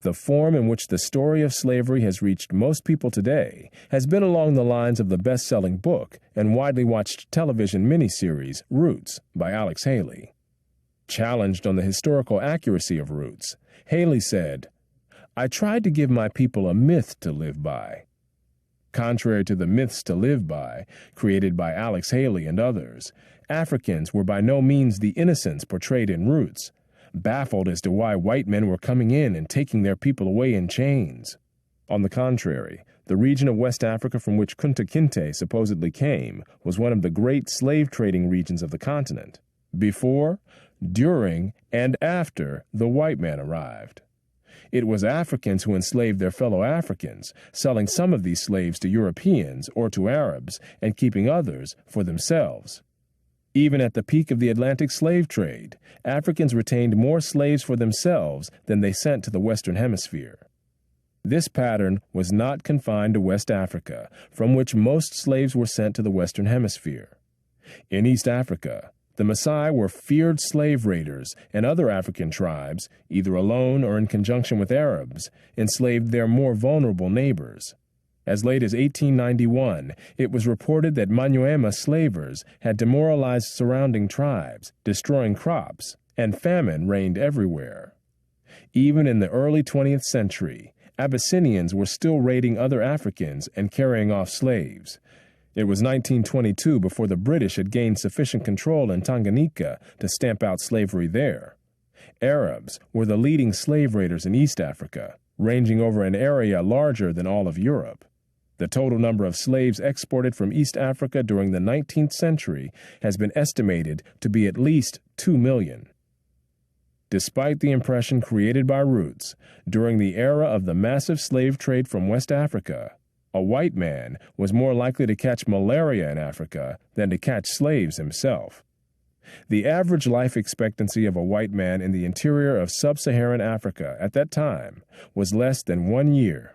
The form in which the story of slavery has reached most people today has been along the lines of the best-selling book and widely watched television miniseries Roots by Alex Haley. Challenged on the historical accuracy of Roots, Haley said, "I tried to give my people a myth to live by." Contrary to the myths to live by, created by Alex Haley and others, Africans were by no means the innocents portrayed in Roots, baffled as to why white men were coming in and taking their people away in chains. On the contrary, the region of West Africa from which Kunta Kinte supposedly came was one of the great slave-trading regions of the continent, before, during, and after the white man arrived. It was Africans who enslaved their fellow Africans, selling some of these slaves to Europeans or to Arabs and keeping others for themselves. Even at the peak of the Atlantic slave trade, Africans retained more slaves for themselves than they sent to the Western Hemisphere. This pattern was not confined to West Africa, from which most slaves were sent to the Western Hemisphere. In East Africa, the Maasai were feared slave raiders, and other African tribes, either alone or in conjunction with Arabs, enslaved their more vulnerable neighbors. As late as 1891, it was reported that Manyuema slavers had demoralized surrounding tribes, destroying crops, and famine reigned everywhere. Even in the early 20th century, Abyssinians were still raiding other Africans and carrying off slaves. It was 1922 before the British had gained sufficient control in Tanganyika to stamp out slavery there. Arabs were the leading slave raiders in East Africa, ranging over an area larger than all of Europe. The total number of slaves exported from East Africa during the 19th century has been estimated to be at least 2 million. Despite the impression created by Roots, during the era of the massive slave trade from West Africa, a white man was more likely to catch malaria in Africa than to catch slaves himself. The average life expectancy of a white man in the interior of sub-Saharan Africa at that time was less than 1 year.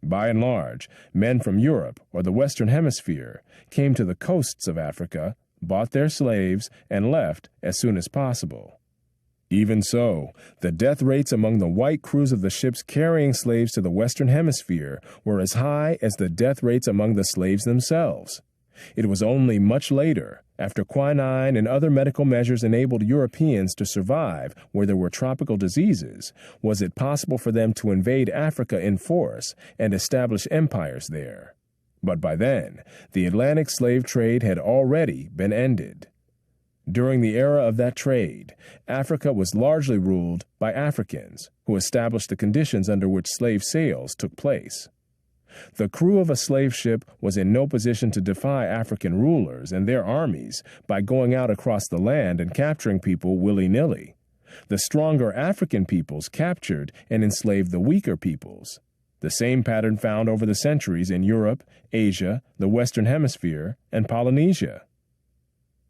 By and large, men from Europe or the Western Hemisphere came to the coasts of Africa, bought their slaves, and left as soon as possible. Even so, the death rates among the white crews of the ships carrying slaves to the Western Hemisphere were as high as the death rates among the slaves themselves. It was only much later, after quinine and other medical measures enabled Europeans to survive where there were tropical diseases, was it possible for them to invade Africa in force and establish empires there. But by then, the Atlantic slave trade had already been ended. During the era of that trade, Africa was largely ruled by Africans, who established the conditions under which slave sales took place. The crew of a slave ship was in no position to defy African rulers and their armies by going out across the land and capturing people willy-nilly. The stronger African peoples captured and enslaved the weaker peoples. The same pattern found over the centuries in Europe, Asia, the Western Hemisphere, and Polynesia.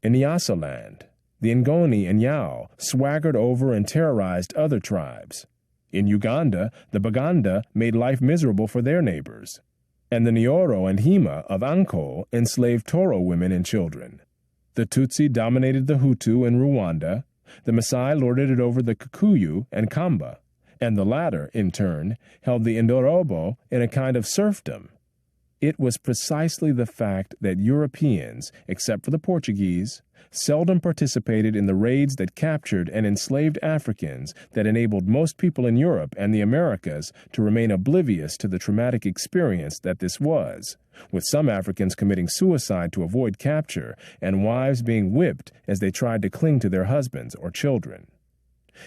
In Nyasaland, the Ngoni and Yao swaggered over and terrorized other tribes. In Uganda, the Baganda made life miserable for their neighbors, and the Nyoro and Hima of Anko enslaved Toro women and children. The Tutsi dominated the Hutu in Rwanda, the Maasai lorded it over the Kikuyu and Kamba, and the latter, in turn, held the Indorobo in a kind of serfdom. It was precisely the fact that Europeans, except for the Portuguese, seldom participated in the raids that captured and enslaved Africans that enabled most people in Europe and the Americas to remain oblivious to the traumatic experience that this was, with some Africans committing suicide to avoid capture and wives being whipped as they tried to cling to their husbands or children.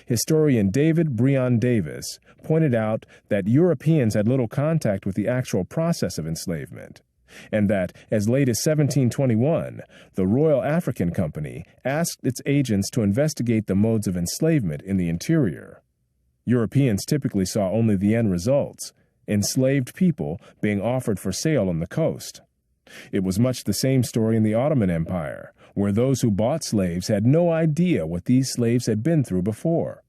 Historian David Breon Davis pointed out that Europeans had little contact with the actual process of enslavement, and that, as late as 1721, the Royal African Company asked its agents to investigate the modes of enslavement in the interior. Europeans typically saw only the end results, enslaved people being offered for sale on the coast. It was much the same story in the Ottoman Empire, where those who bought slaves had no idea what these slaves had been through before.